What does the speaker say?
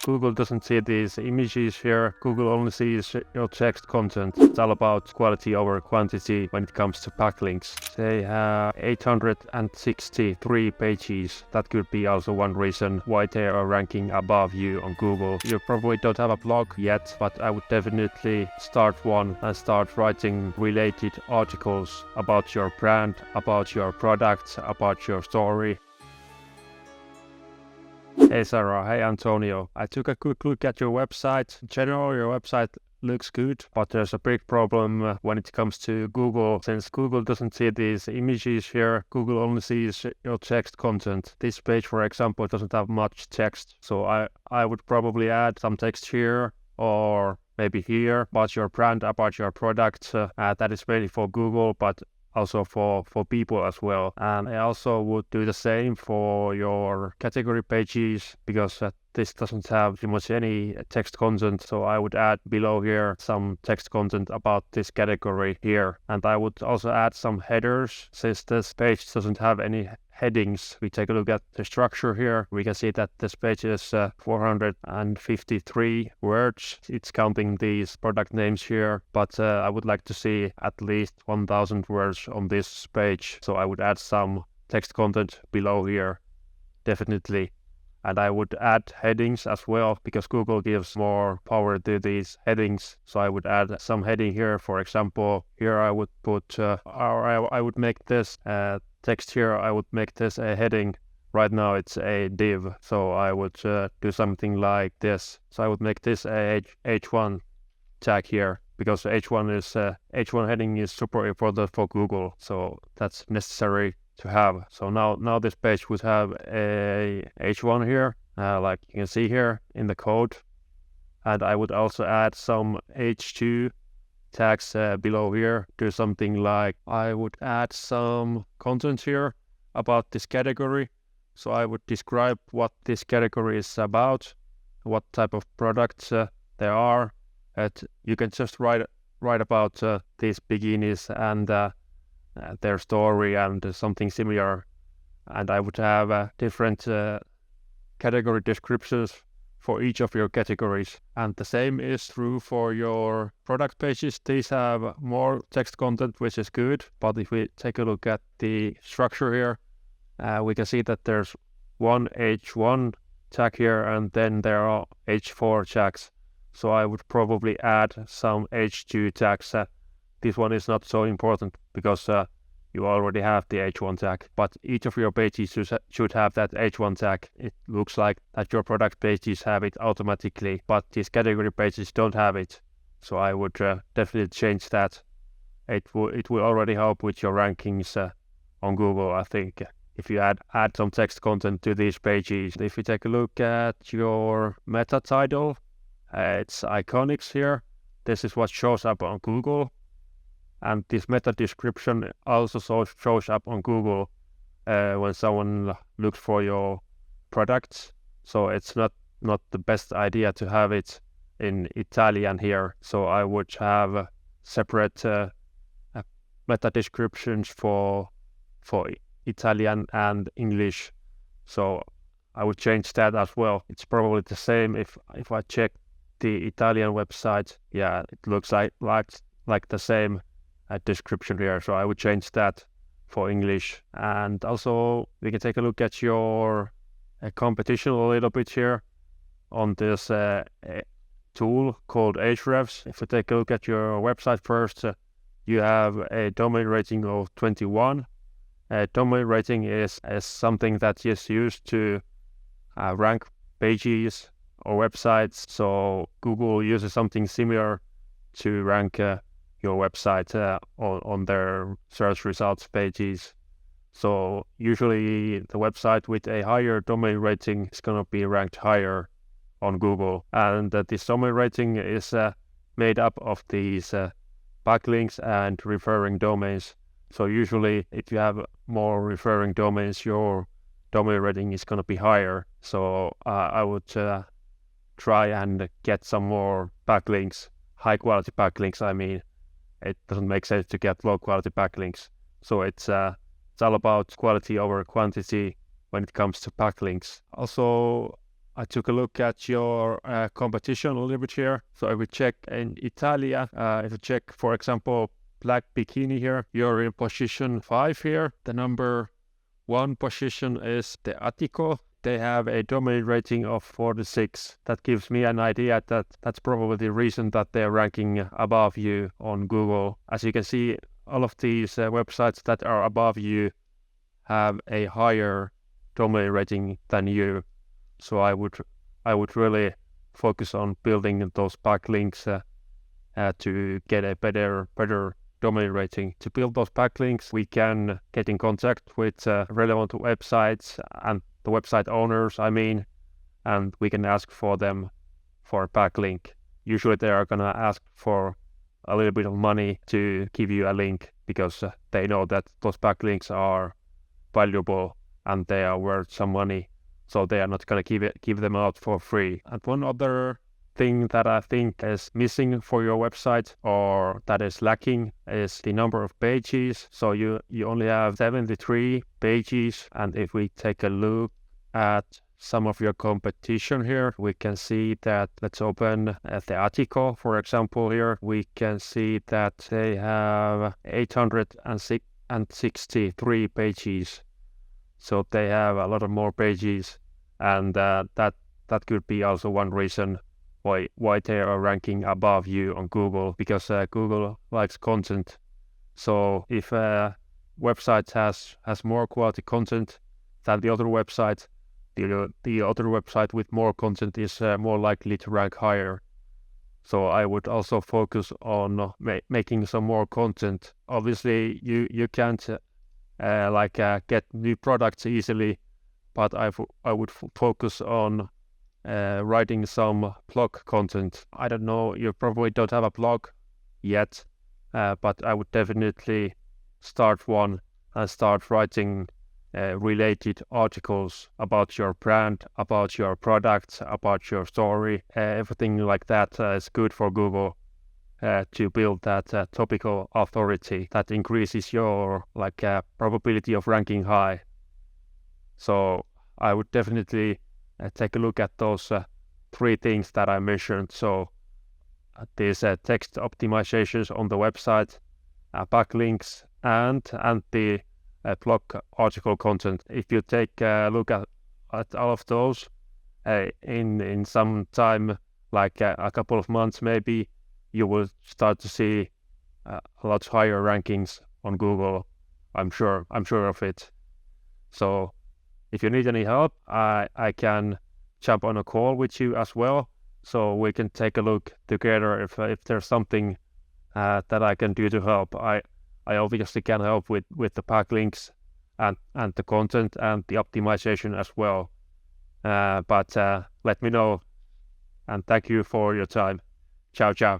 Google doesn't see these images here. Google only sees your text content. It's all about quality over quantity when it comes to backlinks. They have 863 pages. That could be also one reason why they are ranking above you on Google. You probably don't have a blog yet, but I would definitely start one and start writing related articles about your brand, about your product, about your story. Hey Sarah, hey Antonio. I took a quick look at your website. In general, your website looks good, but there's a big problem when it comes to Google. Since Google doesn't see these images here, Google only sees your text content. This page, for example, doesn't have much text, so I would probably add some text here or maybe here about your brand, about your product. That is mainly for Google, but also for people as well. And I also would do the same for your category pages, because this doesn't have too much any text content, so I would add below here some text content about this category here. And I would also add some headers, since this page doesn't have any headings. We take a look at the structure here. We can see that this page is 453 words. It's counting these product names here, but I would like to see at least 1000 words on this page. So I would add some text content below here, definitely. And I would add headings as well, because Google gives more power to these headings. So I would add some heading here. For example, here I would put, or I would make this text here, I would make this a heading. Right now it's a div, so I would do something like this. So I would make this a H1 tag here, because H1 heading is super important for Google, so that's necessary to have. So now this page would have a H1 here, like you can see here in the code. And I would also add some H2 tags below here. Do something like, I would add some content here about this category. So I would describe what this category is about, what type of products there are. You can just write about these bikinis and their story and something similar. And I would have different category descriptions for each of your categories. And the same is true for your product pages. These have more text content, which is good. But if we take a look at the structure here, we can see that there's one H1 tag here, and then there are H4 tags. So I would probably add some H2 tags. This one is not so important because you already have the H1 tag, but each of your pages should have that H1 tag. It looks like that your product pages have it automatically, but these category pages don't have it. So I would definitely change that. It will already help with your rankings on Google, I think, if you add some text content to these pages. If you take a look at your meta title, it's iconics here. This is what shows up on Google. And this meta description also shows up on Google when someone looks for your products. So it's not the best idea to have it in Italian here. So I would have separate meta descriptions for Italian and English. So I would change that as well. It's probably the same if I check the Italian website. Yeah, it looks like the same description here, so I would change that for English. And also we can take a look at your competition a little bit here on this tool called Ahrefs. If we take a look at your website first, you have a domain rating of 21. Domain rating is something that is used to rank pages or websites. So Google uses something similar to rank your website on their search results pages. So usually the website with a higher domain rating is going to be ranked higher on Google. And this domain rating is made up of these backlinks and referring domains. So usually if you have more referring domains, your domain rating is going to be higher. So I would try and get some more backlinks, high quality backlinks. I mean, it doesn't make sense to get low quality backlinks. So it's all about quality over quantity when it comes to backlinks. Also, I took a look at your competition a little bit here. So if we check in Italia, if we check, for example, black bikini here, you're in position 5 here. The number 1 position is the Attico. They have a domain rating of 46. That gives me an idea that that's probably the reason that they're ranking above you on Google. As you can see, all of these websites that are above you have a higher domain rating than you. So I would really focus on building those backlinks to get a better domain rating. To build those backlinks, we can get in contact with relevant websites and the website owners, and we can ask for them for a backlink. Usually they are gonna ask for a little bit of money to give you a link because they know that those backlinks are valuable and they are worth some money. So they are not gonna give them out for free. And one other thing that I think is missing for your website or that is lacking is the number of pages. So you only have 73 pages, and if we take a look at some of your competition here, we can see that, let's open the Attico, for example. Here we can see that they have 863 pages. So they have a lot of more pages, and that could be also one reason why they are ranking above you on Google, because Google likes content. So if a website has more quality content than the other website, the other website with more content is more likely to rank higher. So I would also focus on making some more content. Obviously, you can't get new products easily, but I would focus on writing some blog content. I don't know, you probably don't have a blog yet, but I would definitely start one and start writing related articles about your brand, about your products, about your story. Everything like that is good for Google to build that topical authority that increases your probability of ranking high. So I would definitely take a look at those 3 things that I mentioned. So these text optimizations on the website, backlinks, and the blog article content. If you take a look at all of those in some time, like a couple of months maybe, you will start to see a lot higher rankings on Google. I'm sure of it. So if you need any help, I can jump on a call with you as well, so we can take a look together if there's something that I can do to help. I obviously can help with the backlinks and the content and the optimization as well. But let me know, and thank you for your time. Ciao, ciao.